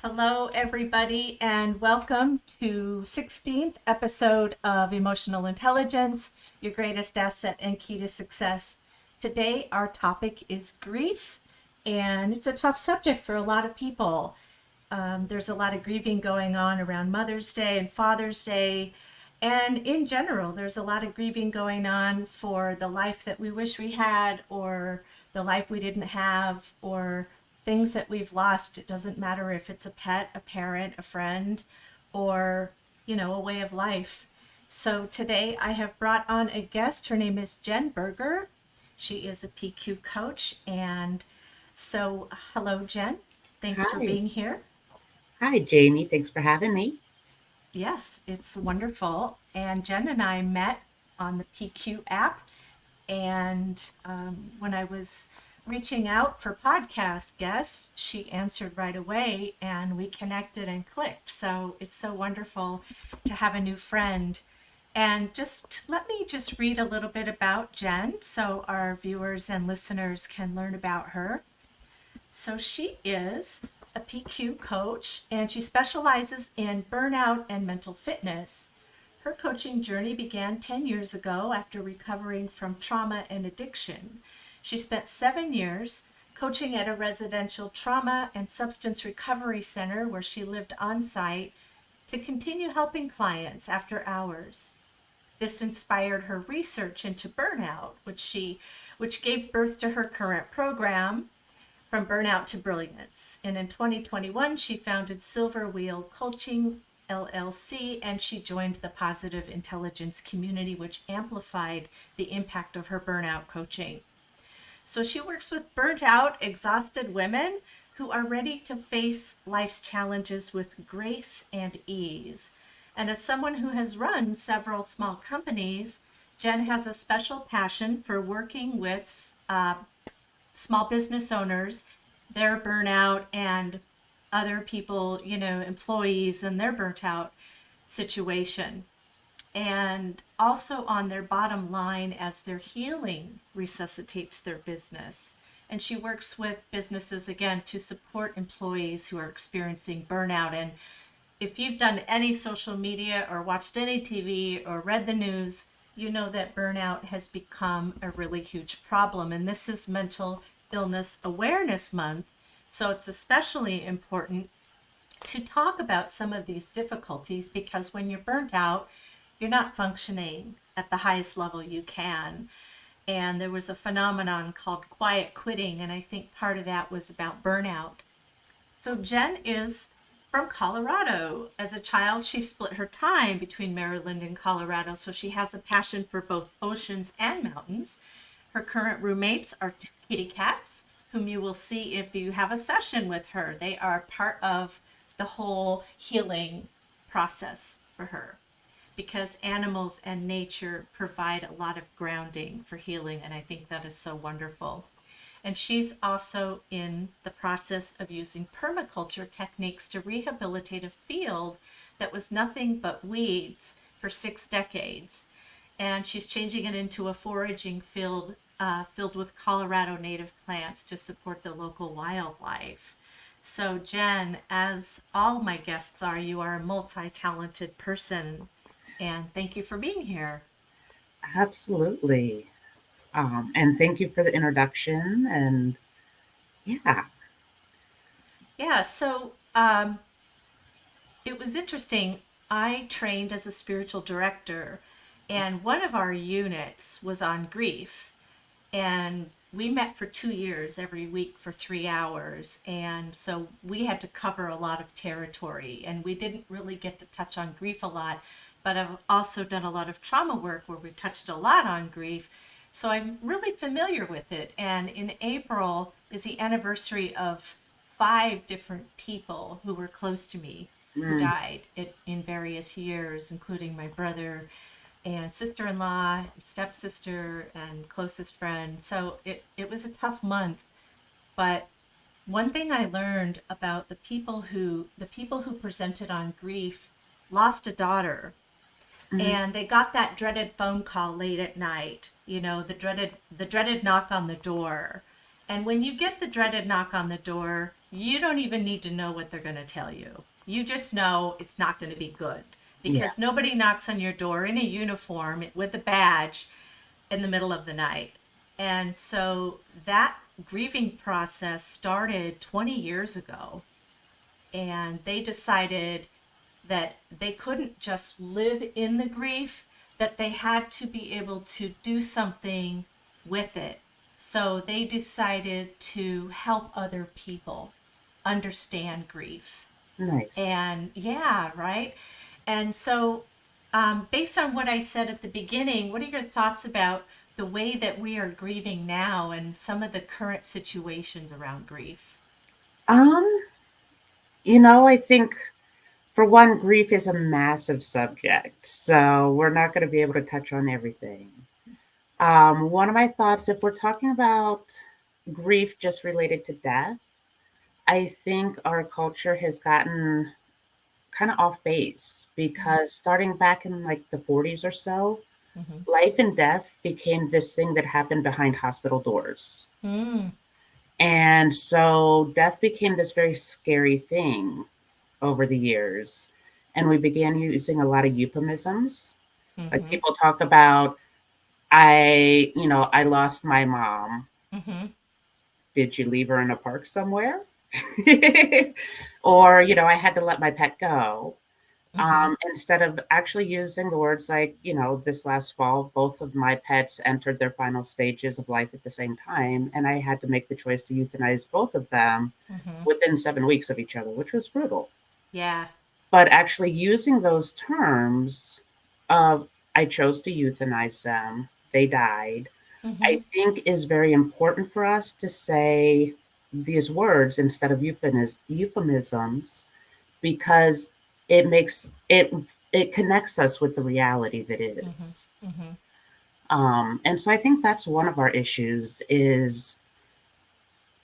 Hello, everybody, and welcome to 16th episode of Emotional Intelligence, your greatest asset and key to success. Today, our topic is grief, and it's a tough subject for a lot of people. There's a lot of grieving going on around Mother's Day and Father's Day, and in general, there's a lot of grieving going on for the life that we wish we had, or the life we didn't have, or things that we've lost. It doesn't matter if it's a pet, a parent, a friend, or, a way of life. So today I have brought on a guest. Her name is Jenn Berger. She is a PQ coach. And so, hello, Jenn. Thanks for Hi. being here. Hi, Jamie. Thanks for having me. Yes, it's wonderful. And Jenn and I met on the PQ app. And when I was reaching out for podcast guests, she answered right away and we connected and clicked. So it's so wonderful to have a new friend. And just let me just read a little bit about Jenn so our viewers and listeners can learn about her. So she is a PQ coach and she specializes in burnout and mental fitness. Her coaching journey began 10 years ago after recovering from trauma and addiction. She spent 7 years coaching at a residential trauma and substance recovery center where she lived on site to continue helping clients after hours. This inspired her research into burnout, which gave birth to her current program, From Burnout to Brilliance. And in 2021, she founded Silver Wheel Coaching LLC and she joined the Positive Intelligence community, which amplified the impact of her burnout coaching. So she works with burnt out, exhausted women who are ready to face life's challenges with grace and ease. And as someone who has run several small companies, Jenn has a special passion for working with small business owners, their burnout, and other people, employees and their burnt out situation. And also on their bottom line as their healing resuscitates their business. And she works with businesses again to support employees who are experiencing burnout. And if you've done any social media or watched any TV or read the news, you know that burnout has become a really huge problem. And this is Mental Illness Awareness Month. So it's especially important to talk about some of these difficulties because when you're burnt out, you're not functioning at the highest level you can. And there was a phenomenon called quiet quitting. And I think part of that was about burnout. So Jenn is from Colorado. As a child, she split her time between Maryland and Colorado, so she has a passion for both oceans and mountains. Her current roommates are two kitty cats, whom you will see if you have a session with her. They are part of the whole healing process for her because animals and nature provide a lot of grounding for healing, and I think that is so wonderful. And she's also in the process of using permaculture techniques to rehabilitate a field that was nothing but weeds for 6 decades. And she's changing it into a foraging field filled with Colorado native plants to support the local wildlife. So, Jenn, as all my guests are, you are a multi talented person. And thank you for being here. Absolutely. And thank you for the introduction. And yeah, Yeah, so it was interesting. I trained as a spiritual director, and one of our units was on grief. And we met for 2 years every week for 3 hours. And so we had to cover a lot of territory, and we didn't really get to touch on grief a lot. But I've also done a lot of trauma work where we touched a lot on grief. So I'm really familiar with it. And in April is the anniversary of 5 different people who were close to me who mm, died in various years, including my brother and sister-in-law, stepsister, and closest friend. So it was a tough month. But one thing I learned about the people who presented on grief lost a daughter, mm, and they got that dreaded phone call late at night, the dreaded knock on the door. And when you get the dreaded knock on the door, you don't even need to know what they're going to tell you. You just know it's not going to be good Yeah. because nobody knocks on your door in a uniform with a badge in the middle of the night. And so that grieving process started 20 years ago. And they decided that they couldn't just live in the grief, that they had to be able to do something with it. So they decided to help other people understand grief. Nice. And yeah, right. And so, based on what I said at the beginning, what are your thoughts about the way that we are grieving now and some of the current situations around grief? Um, I think for one, grief is a massive subject, so we're not going to be able to touch on everything. One of my thoughts, if we're talking about grief just related to death, I think our culture has gotten kind of off base because starting back in like the 40s or so, Mm-hmm. life and death became this thing that happened behind hospital doors. Mm-hmm. And so death became this very scary thing over the years. And we began using a lot of euphemisms. Like Mm-hmm. people talk about, I lost my mom. Mm-hmm. Did you leave her in a park somewhere? Or, I had to let my pet go. Mm-hmm. Instead of actually using the words like, this last fall, both of my pets entered their final stages of life at the same time, and I had to make the choice to euthanize both of them Mm-hmm. within 7 weeks of each other, which was brutal. Yeah. But actually using those terms of, I chose to euthanize them, they died, I Mm-hmm. think is very important for us to say these words instead of euphemisms because it connects us with the reality that Mm-hmm. is. Mm-hmm. And so I think that's one of our issues is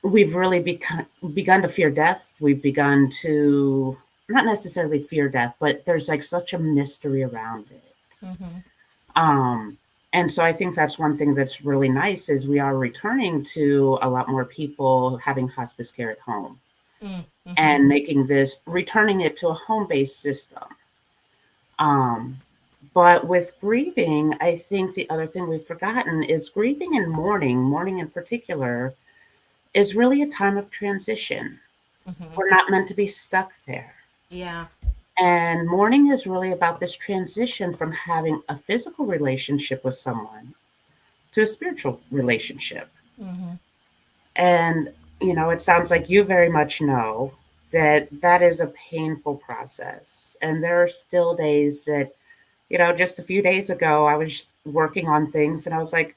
we've really begun to fear death. We've begun to not necessarily fear death, but there's like such a mystery around it. Mm-hmm. Um, and so I think that's one thing that's really nice is we are returning to a lot more people having hospice care at home Mm-hmm. and returning it to a home-based system. Um, but with grieving, I think the other thing we've forgotten is grieving and mourning in particular, is really a time of transition. Mm-hmm. We're not meant to be stuck there. Yeah. And mourning is really about this transition from having a physical relationship with someone to a spiritual relationship. Mm-hmm. And, it sounds like you very much know that that is a painful process. And there are still days that, just a few days ago, I was working on things and I was like,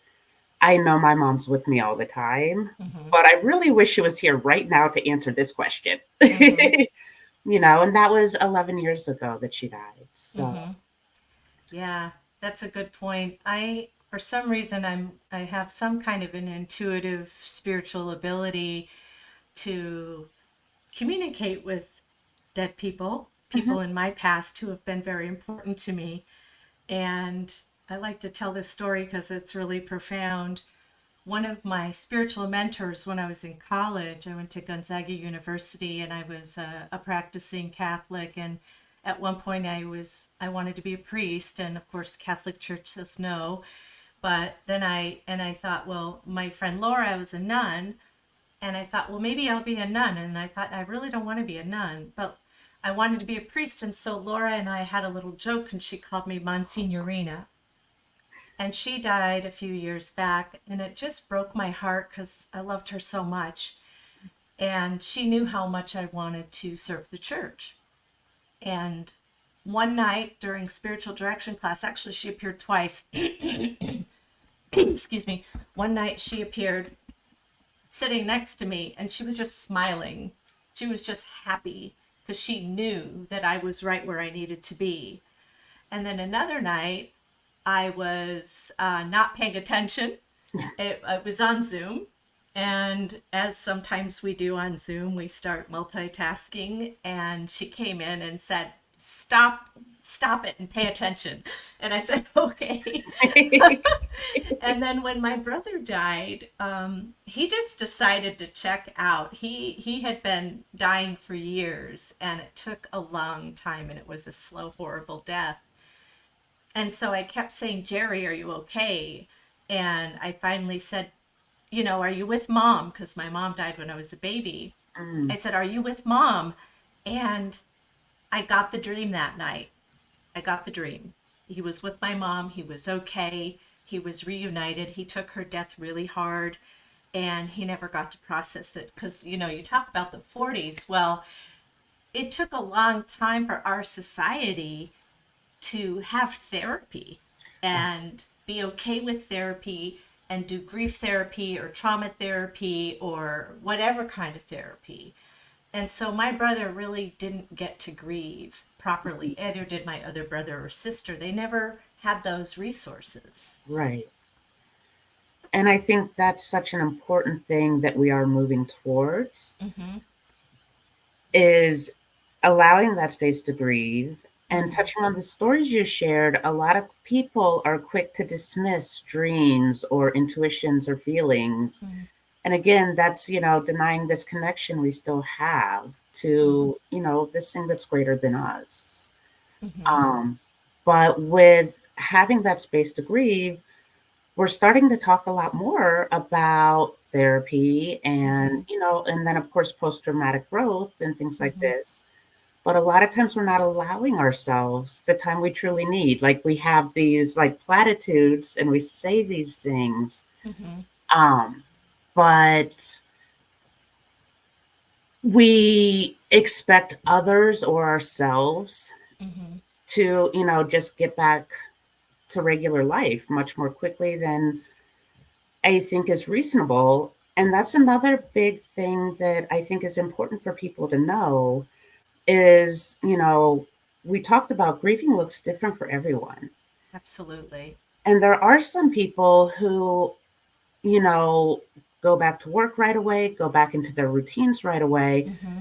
I know my mom's with me all the time, Mm-hmm. but I really wish she was here right now to answer this question. Mm-hmm. And that was 11 years ago that she died. So, Mm-hmm. Yeah, that's a good point. For some reason, I have some kind of an intuitive spiritual ability to communicate with dead people, mhm, people in my past who have been very important to me. And I like to tell this story because it's really profound. One of my spiritual mentors when I was in college, I went to Gonzaga University and I was a practicing Catholic. And at one point I wanted to be a priest. And of course, Catholic Church says no. But then I thought, well, my friend Laura was a nun. And I thought, well, maybe I'll be a nun. And I thought, I really don't want to be a nun, but I wanted to be a priest. And so Laura and I had a little joke and she called me Monsignorina, and she died a few years back, and it just broke my heart because I loved her so much, and she knew how much I wanted to serve the church. And one night during spiritual direction class, actually she appeared twice. Excuse me. One night she appeared sitting next to me and she was just smiling. She was just happy because she knew that I was right where I needed to be. And then another night I was not paying attention. It was on Zoom. And as sometimes we do on Zoom, we start multitasking. And she came in and stop it and pay attention. And I said, okay. And then when my brother died, he just decided to check out. He had been dying for years, and it took a long time, and it was a slow, horrible death. And so I kept saying, Jerry, are you okay? And I finally said, are you with mom? Because my mom died when I was a baby. I Mm, said, are you with mom? And I got the dream that night. I got the dream. He was with my mom. He was okay. He was reunited. He took her death really hard, and he never got to process it because, you talk about the 40s. Well, it took a long time for our society to have therapy oh, and be okay with therapy and do grief therapy or trauma therapy or whatever kind of therapy. And so my brother really didn't get to grieve properly. Either did my other brother or sister. They never had those resources. right. And I think that's such an important thing that we are moving towards Mm-hmm. is allowing that space to grieve. And Mm-hmm. touching on the stories you shared, a lot of people are quick to dismiss dreams or intuitions or feelings. And again, that's, denying this connection we still have Mm-hmm. to, this thing that's greater than us. Mm-hmm. Um, but with having that space to grieve, we're starting to talk a lot more about therapy and, Mm-hmm. and then of course post traumatic growth and things like Mm-hmm. this. But a lot of times we're not allowing ourselves the time we truly need. Like we have these like platitudes and we say these things. Mm-hmm. Um, but we expect others or ourselves Mm-hmm. to, just get back to regular life much more quickly than I think is reasonable. And that's another big thing that I think is important for people to know is, we talked about grieving looks different for everyone. Absolutely. And there are some people who, you know, go back to work right away, go back into their routines right away. Mm-hmm.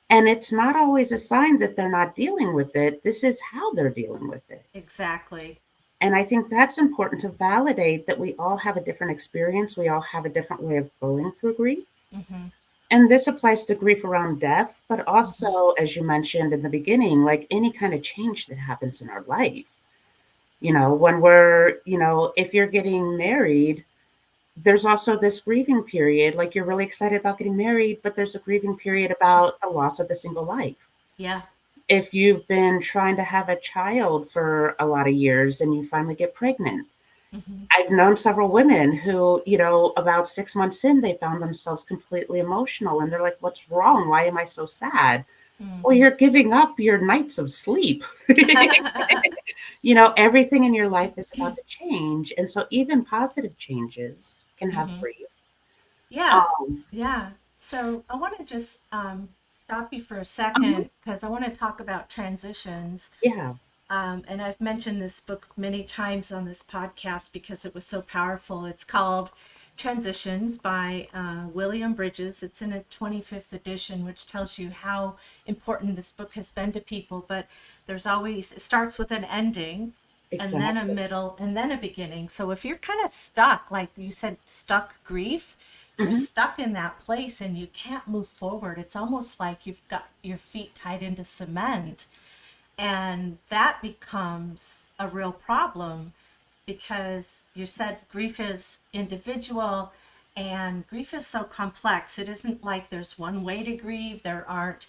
And it's not always a sign that they're not dealing with it. This is how they're dealing with it. Exactly. And I think that's important to validate that we all have a different experience. We all have a different way of going through grief. Mm-hmm. And this applies to grief around death, but Mm-hmm. also, as you mentioned in the beginning, like any kind of change that happens in our life. When we're, if you're getting married, there's also this grieving period. Like you're really excited about getting married, but there's a grieving period about the loss of the single life. Yeah. If you've been trying to have a child for a lot of years and you finally get pregnant, Mm-hmm. I've known several women who, about 6 months in, they found themselves completely emotional and they're like, what's wrong? Why am I so sad? Well, Mm-hmm. you're giving up your nights of sleep. Everything in your life is about to change. And so even positive changes can have Mm-hmm. grief. Yeah. Um, Yeah. So I want to just stop you for a uh-huh, second because I want to talk about transitions. yeah, And I've mentioned this book many times on this podcast because it was so powerful. It's called Transitions by William Bridges. It's in a 25th edition, which tells you how important this book has been to people. But it starts with an ending and then a exactly. middle and then a beginning. So if you're kind of stuck, like you said, stuck grief, you're Hmm. stuck in that place and you can't move forward. It's almost like you've got your feet tied into cement, and that becomes a real problem because you said grief is individual and grief is so complex. It isn't like there's one way to grieve. There aren't,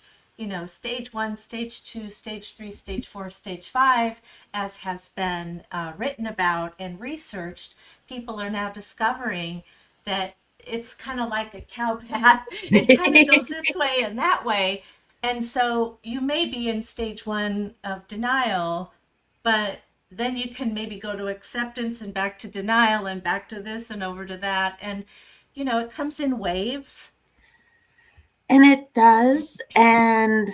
stage one, stage two, stage three, stage four, stage five, as has been written about and researched. People are now discovering that it's kind of like a cow path. It kind of goes this way and that way. And so you may be in stage one of denial, but then you can maybe go to acceptance and back to denial and back to this and over to that. And, it comes in waves. And it does. And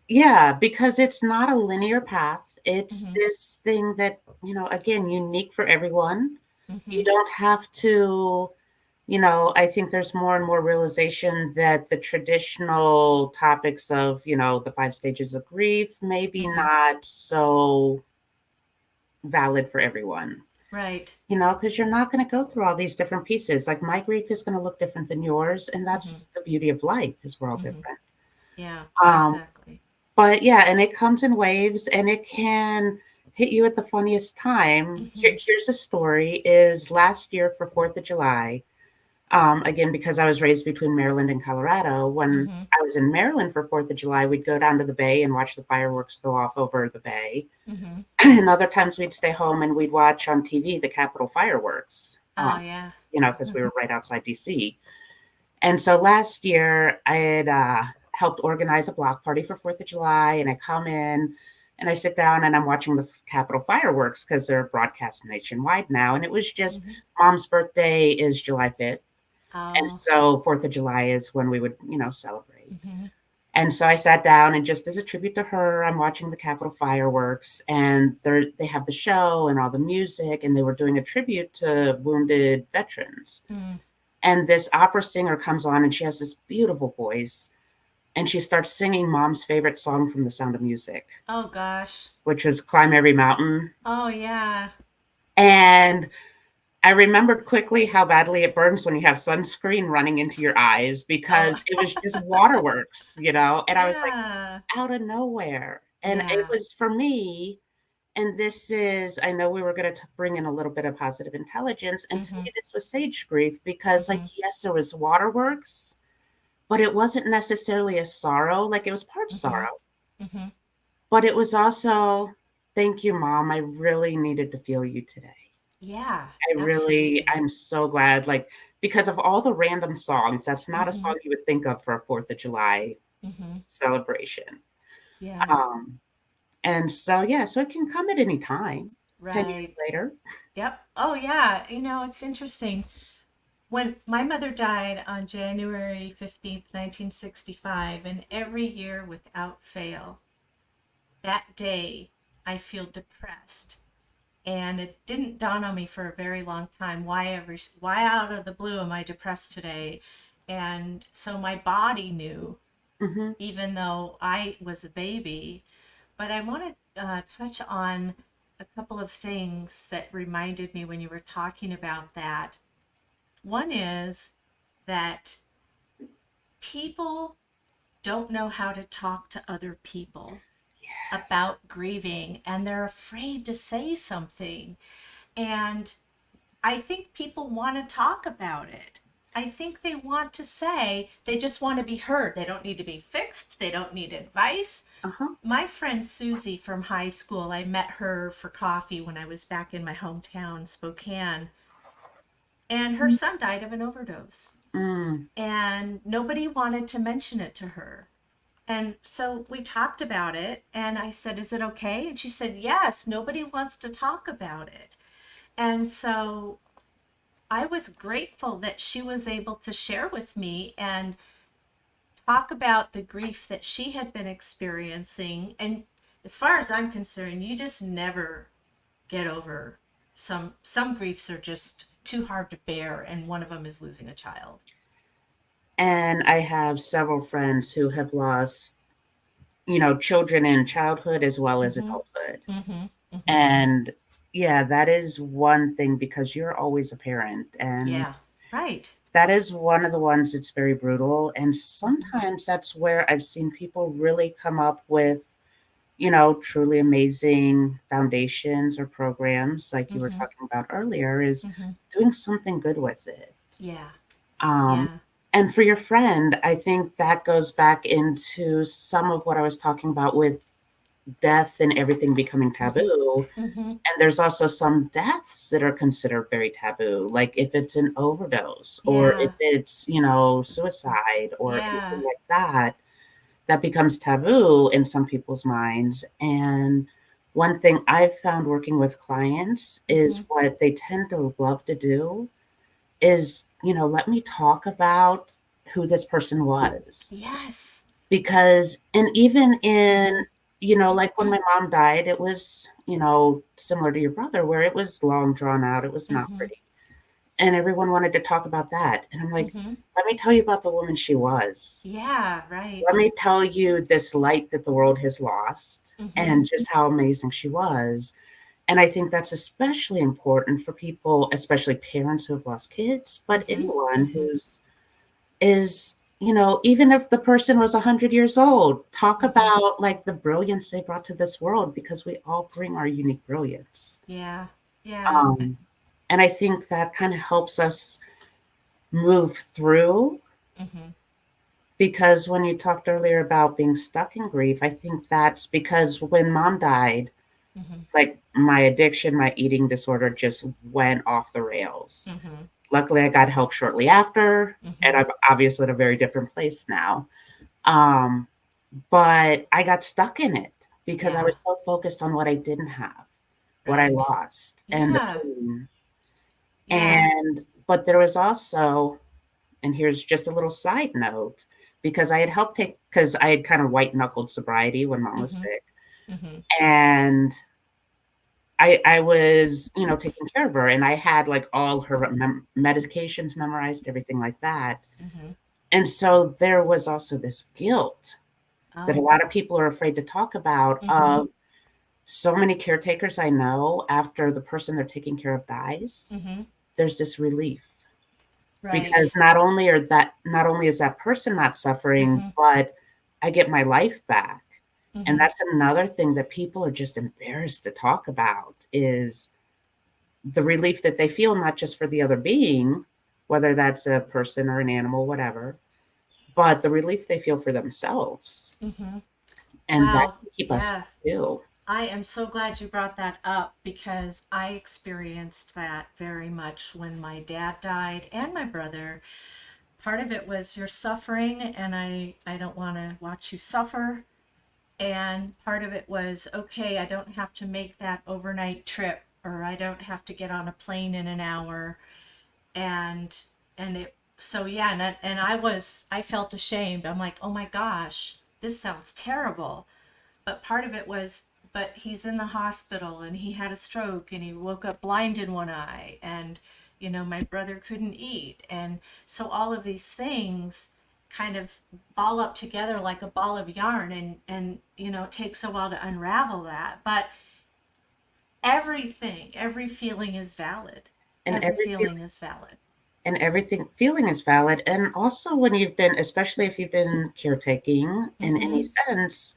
yeah, because it's not a linear path. It's Mm-hmm. this thing that, again, unique for everyone. You Mm-hmm. don't have to, I think there's more and more realization that the traditional topics of, the five stages of grief, maybe Mm-hmm. not so valid for everyone. Right. Because you're not going to go through all these different pieces. Like my grief is going to look different than yours, and Mm-hmm. that's the beauty of life is we're all Mm-hmm. different. Yeah, Um, exactly. but yeah, and it comes in waves, and it can hit you at the funniest time. Mm-hmm. Here's a story: is last year for Fourth of July. Again, because I was raised between Maryland and Colorado. When Mm-hmm. I was in Maryland for Fourth of July, we'd go down to the bay and watch the fireworks go off over the bay. Mm-hmm. And other times we'd stay home and we'd watch on TV the Capitol fireworks, Oh, yeah. because we were right outside DC. And so last year I had helped organize a block party for Fourth of July, and I come in and I sit down and I'm watching the Capitol fireworks because they're broadcast nationwide now. And it was just Mm-hmm. mom's birthday is July 5th. And Oh. so Fourth of July is when we would, celebrate. Mm-hmm. And so I sat down and just as a tribute to her, I'm watching the Capitol fireworks and they have the show and all the music and they were doing a tribute to wounded veterans. Mm. And this opera singer comes on and she has this beautiful voice and she starts singing mom's favorite song from The Sound of Music, Oh, gosh. which was Climb Every Mountain. Oh, yeah. And I remembered quickly how badly it burns when you have sunscreen running into your eyes Oh, because it was just waterworks, and I was like, yeah. out of nowhere. And it Yeah. was for me, and this is, I know we were going to bring in a little bit of positive intelligence. And to Mm-hmm. me, this was sage grief because, like, Mm-hmm. yes, there was waterworks, but it wasn't necessarily a sorrow. Like, it was part Mm-hmm. sorrow, Mm-hmm. but it was also, thank you, mom. I really needed to feel you today. Yeah, absolutely. I'm so glad, like, because of all the random songs, that's not a Mm-hmm. song you would think of for a 4th of July Mm-hmm. celebration. Yeah. Um, and so, yeah, so it can come at any time, 10 years Right. later. Yep. Oh, yeah. It's interesting. When my mother died on January 15th, 1965, and every year without fail, that day I feel depressed. And it didn't dawn on me for a very long time why out of the blue am I depressed today? And so my body knew, Mhm. even though I was a baby. But I want to touch on a couple of things that reminded me when you were talking about that. One is that people don't know how to talk to other people about grieving and they're afraid to say something. And I think people want to talk about it. I think they want to say, they just want to be heard. They don't need to be fixed, they don't need advice. Uh-huh. My friend Susie from high school, I met her for coffee when I was back in my hometown, Spokane, and her son died of an overdose. Mm. And nobody wanted to mention it to her. And so we talked about it, and I said, "Is it okay?" And she said, "Yes, nobody wants to talk about it." And so I was grateful that she was able to share with me and talk about the grief that she had been experiencing. And as far as I'm concerned, you just never get over some griefs are just too hard to bear, and one of them is losing a child. And I have several friends who have lost, children in childhood as well as Mhm. adulthood. Mhm. Mhm. And yeah, that is one thing because you're always a parent. And Yeah. Right. that is one of the ones that's very brutal. And Mhm. sometimes that's where I've seen people really come up with, truly amazing foundations or programs like you were Mhm. talking about earlier, is Mhm. doing something good with it. Yeah. Um, Yeah. and for your friend, I think that goes back into some of what I was talking about with death and everything becoming Mhm. taboo. Mhm. And there's also some deaths that are considered very taboo, like if it's an overdose or if Yeah. it's, suicide or anything Yeah. like that, that becomes taboo in some people's minds. And one thing I've found working with clients is Mhm. what they tend to love to do is, let me talk about who this person was. Yes. Because, and even in, Mhm. like when my mom died, it was, similar to your brother, where it was long drawn out, it was not Mhm. pretty. and everyone wanted to talk about that. And I'm like, Mm-hmm. let me tell you about the woman she was. Yeah, Let right. me tell you this light that the world has lost Mm-hmm. and just how amazing she was. And I think that's especially important for people, especially parents who have lost kids, but Mm-hmm. anyone Mm-hmm. who's is, even if the person was 100 years old, talk Mm-hmm. about like the brilliance they brought to this world because we all bring our unique brilliance. Yeah. Yeah. Um, and I think that kind of helps us move through Mm-hmm. because when you talked earlier about being stuck in grief, I think that's because when mom died, Mm-hmm. like my addiction, my eating disorder just went off the rails. Mm-hmm. Luckily, I got help shortly after, and Mm-hmm. I'm obviously in a very different place now. Um, but I got stuck in it because I Yeah. was so focused on what I didn't have, what I Right. lost, and the Yeah. pain. Yeah. But there was also, and here's just a little side note, because I had helped take, because I had kind of white knuckled sobriety when mom was Mm-hmm. sick. Mm-hmm. And I was, taking care of her, and I had like all her medications memorized, everything like that. Mm-hmm. And so there was also this guilt that a Oh. lot of people are afraid to talk about Mm-hmm. of so many caretakers I know after the person they're taking care of dies, Mm-hmm. there's this relief because Right. not only is that person not suffering, Mm-hmm. but I get my life back. And Mm-hmm. that's another thing that people are just embarrassed to talk about is the relief that they feel, not just for the other being, whether that's a person or an animal, whatever, but the relief they feel for themselves. Mm-hmm. And that Wow. can keep us Yeah. still. I am so glad you brought that up because I experienced that very much when my dad died and my brother. Part of it was you're suffering and I don't want to watch you suffer. And part of it was, okay, I don't have to make that overnight trip or I don't have to get on a plane in an hour. And so yeah, and I felt ashamed. I'm like, oh my gosh, this sounds terrible. But part of it was, but he's in the hospital and he had a stroke and he woke up blind in one eye and my brother couldn't eat, and so all of these things kind of ball up together like a ball of yarn, and it takes a while to unravel that, but every feeling is valid. And Every feeling is valid. everything feeling is valid. And also when you've been, especially if you've been caretaking in any Mm-hmm. sense,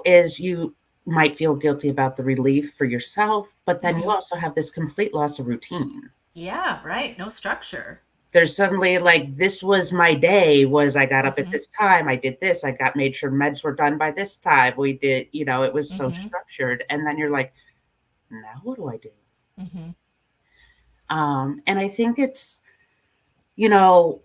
is you might feel guilty about the relief for yourself, but then you Mm-hmm. also have this complete loss of routine. Yeah, right, no structure. There's suddenly like this was my day was I got up at Mm-hmm. this time, I did this, I got made sure meds were done by this time. We did, it was so Mm-hmm. structured. And then you're like, now what do I do? Mm-hmm. And I think it's, you know,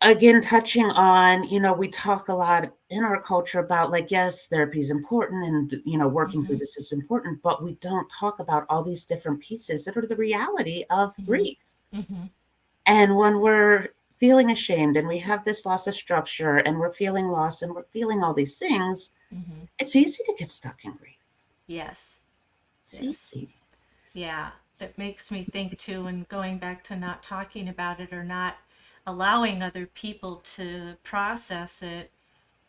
again, touching on, we talk a lot in our culture about like, yes, therapy is important and, working through Mm-hmm. this is important, but we don't talk about all these different pieces that are the reality of Mm-hmm. grief. Mm-hmm. And when we're feeling ashamed and we have this loss of structure and we're feeling lost and we're feeling all these things, Mm-hmm. it's easy to get stuck in grief. Yes. It's Yes. easy. Yeah. It makes me think too, and going back to not talking about it or not allowing other people to process it.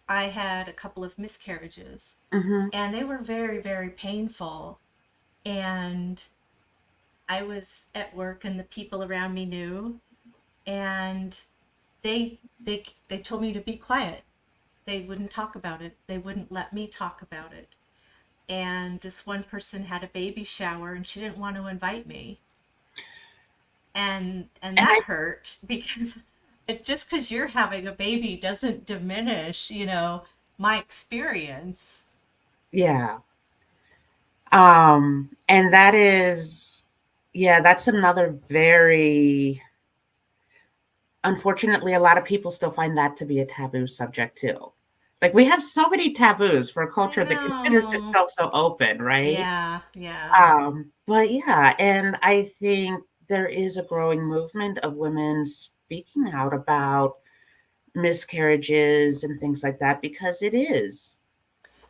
I had a couple of miscarriages Mm-hmm. and they were very, very painful. And I was at work and the people around me knew, and they told me to be quiet. They wouldn't talk about it. They wouldn't let me talk about it. And this one person had a baby shower and she didn't want to invite me, and And that I, hurt because it just because you're having a baby doesn't diminish my experience. yeah. And that is, yeah, that's another very, unfortunately, a lot of people still find that to be a taboo subject too. Like we have so many taboos for a I culture that considers know. itself so open, right? Yeah, yeah. But yeah, and I think there is a growing movement of women speaking out about miscarriages and things like that because it is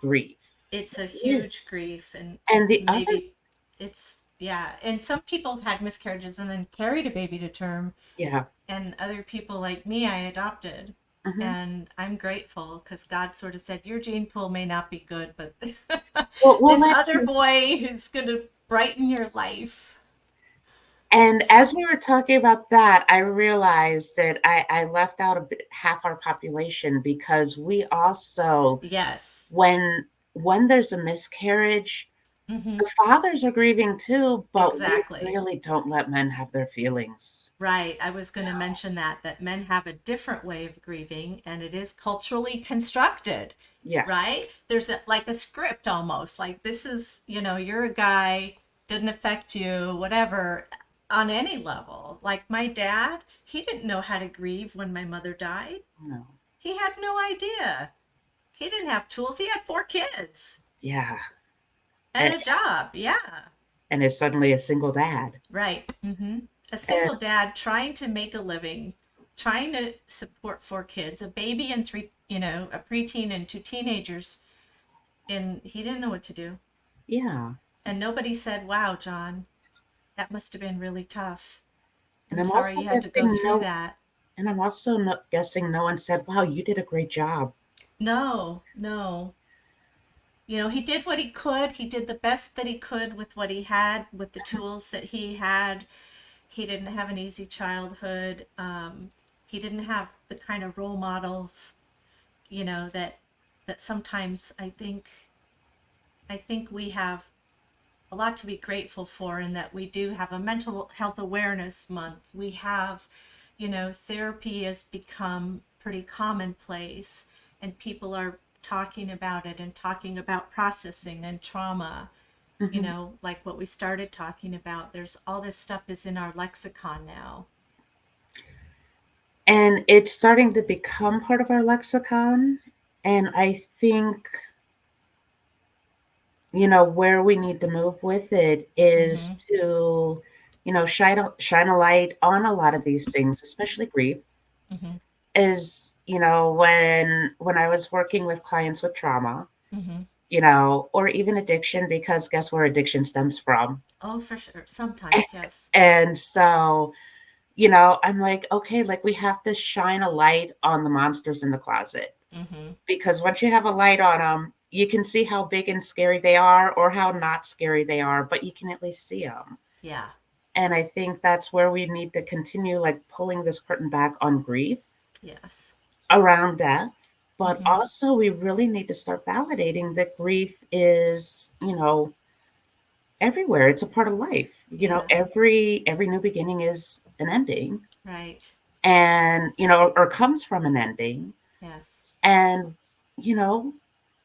grief. It's a It is. huge grief, and And the other, maybe it's Yeah. And some people have had miscarriages and then carried a baby to term, Yeah. and other people like me, I adopted. Hmm. And I'm grateful because God sort of said, your gene pool may not be good, but Well, this other actually, boy is going to brighten your life. and as So, we were talking about that, I realized that I left out a bit, half our population because we also, yes. when there's a miscarriage, Hmm. the fathers are grieving too, but we Exactly. really don't let men have their feelings. Right. I was going to mention that men have a different way of grieving and it is culturally constructed, Yeah. right? There's like a script almost. Like this is, you're a guy, didn't affect you, whatever, on any level. Like my dad, he didn't know how to grieve when my mother died. No. He had no idea. He didn't have tools. He had 4 kids Yeah. and And, a job. Yeah. and is suddenly a single dad. Right. A And single dad trying to make a living, trying to support 4 kids, a baby and three, a preteen and 2 teenagers, and he didn't know what to do. yeah. And nobody said, "Wow, John, that must have been really tough. And I'm I'm sorry also you had to go guessing through no that." and I'm also guessing no one said, "Wow, you did a great job." No, no. He did what he could. He did the best that he could with what he had, with the tools that he had. He didn't have an easy childhood. He didn't have the kind of role models that sometimes I think we have a lot to be grateful for in that we do have a mental health awareness month. We have, therapy has become pretty commonplace and people are talking about it and talking about processing and trauma, Mhm. like what we started talking about. There's all this stuff is in our lexicon now. And it's starting to become part of our lexicon. And I think, where we need to move with it is Mm-hmm. to, shine a light on a lot of these things, especially grief. Mm-hmm. Is, when I was working with clients with trauma, Mm-hmm. or even addiction, because guess where addiction stems from? Oh, for sure. Sometimes, yes. And so, I'm like, okay, like we have to shine a light on the monsters in the closet, Mm-hmm. because once you have a light on them, you can see how big and scary they are or how not scary they are, but you can at least see them. Yeah. And I think that's where we need to continue, like pulling this curtain back on grief Yes. around death. But Mm-hmm. also, we really need to start validating that grief is, everywhere. It's a part of life. Yeah. Every new beginning is an ending, Right. and or comes from an ending, Yes. and you know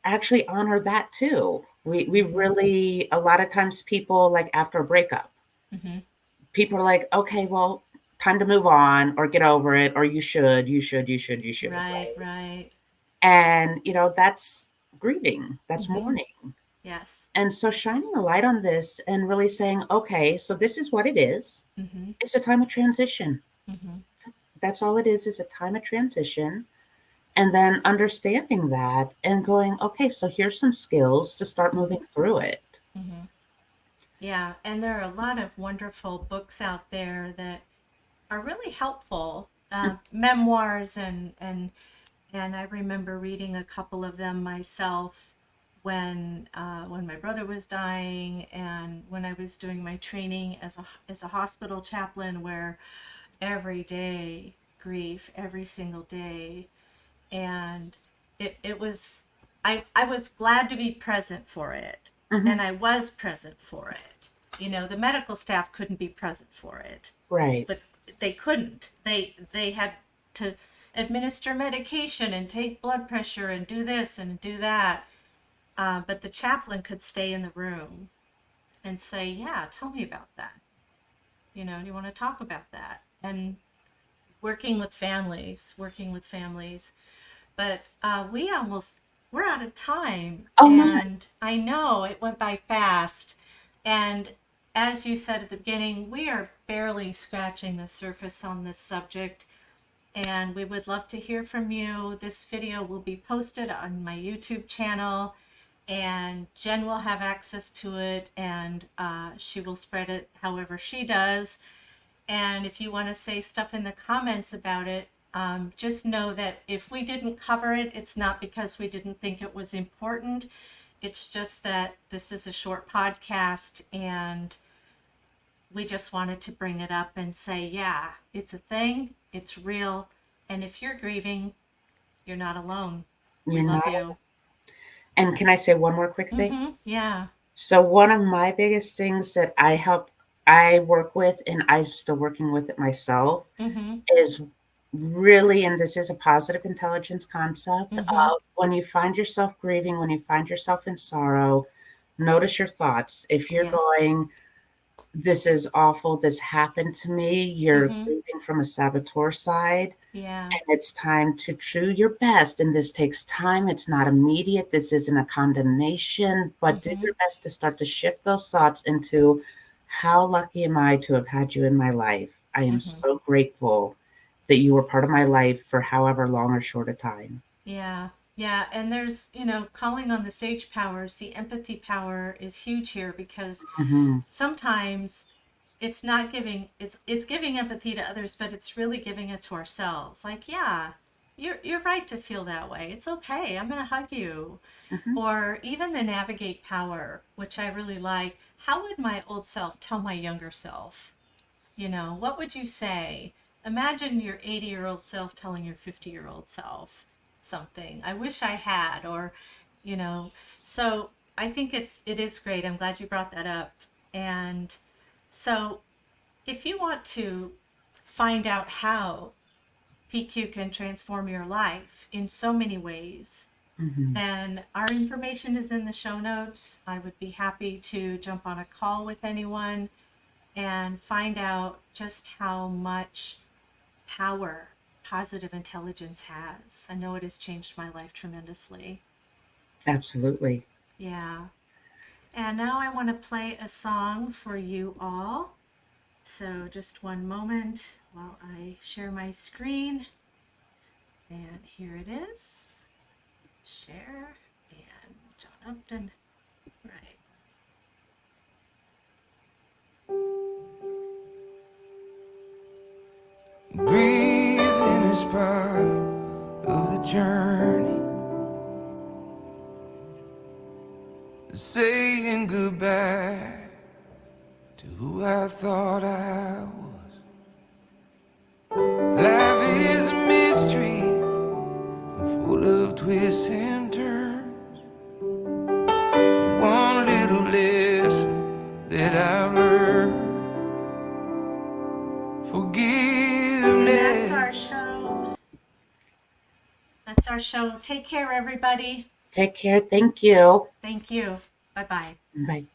actually honor that too. We Mm-hmm. really, a lot of times, people, like after a breakup, Mm-hmm. people are like, okay, well, time to move on or get over it, or you should, Right. right? Right. And that's grieving, that's Mm-hmm. mourning. Yes. And so shining a light on this and really saying, okay, so this is what it is. Mm-hmm. It's a time of transition. Mm-hmm. That's all it is a time of transition. And then understanding that and going, okay, so here's some skills to start moving Mm-hmm. through it. Mm-hmm. Yeah. And there are a lot of wonderful books out there that are really helpful. Memoirs and I remember reading a couple of them myself when my brother was dying and when I was doing my training as a hospital chaplain where every day grief every single day and it was I was glad to be present for it Hmm. and I was present for it. The medical staff couldn't be present for it, Right. but they couldn't. They had to administer medication and take blood pressure and do this and do that. But the chaplain could stay in the room and say, "Yeah, tell me about that. Do you want to talk about that?" And working with families. But we're out of time, Oh my. and I know it went by fast. And as you said at the beginning, we are barely scratching the surface on this subject, and we would love to hear from you. This video will be posted on my YouTube channel, and Jen will have access to it, and she will spread it however she does. And if you want to say stuff in the comments about it, just know that if we didn't cover it, it's not because we didn't think it was important. It's just that this is a short podcast and we just wanted to bring it up and say, yeah, it's a thing, it's real. And if you're grieving, you're not alone. We You're love not. you. And can I say one more quick thing? Yeah. So one of my biggest things that I work with, and I'm still working with it myself, Mm-hmm. is really, and this is a positive intelligence concept Mm-hmm. of when you find yourself grieving, when you find yourself in sorrow, notice your thoughts. If you're Yes. going, this is awful, this happened to me, you're Mm-hmm. grieving from a saboteur side. Yeah. And it's time to do your best. And this takes time. It's not immediate. This isn't a condemnation, but do Mm-hmm. your best to start to shift those thoughts into how lucky am I to have had you in my life? I am Mm-hmm. so grateful that you were part of my life for however long or short a time. Yeah. Yeah. And there's, calling on the sage powers, the empathy power is huge here because Hmm. sometimes it's not giving it's giving empathy to others, but it's really giving it to ourselves. Like, yeah, you're right to feel that way. It's okay. I'm gonna hug you. Hmm. Or even the navigate power, which I really like. How would my old self tell my younger self? What would you say? Imagine your 80-year-old self telling your 50-year-old self something. I wish I had, or, you know, so I think it is great. I'm glad you brought that up. And so if you want to find out how PQ can transform your life in so many ways, Hmm. then our information is in the show notes. I would be happy to jump on a call with anyone and find out just how much power positive intelligence has. I know it has changed my life tremendously. Absolutely. Yeah. And now I want to play a song for you all. So just one moment while I share my screen. And here it is. Share and John Upton. Right. Grieving is part of the journey. Saying goodbye to who I thought I was. Life is a mystery, full of twists and turns. One little lesson that I've learned: And that's our forgiveness. show. That's our show. Take care, everybody. Take care. Thank you. Thank you. Bye bye. Bye.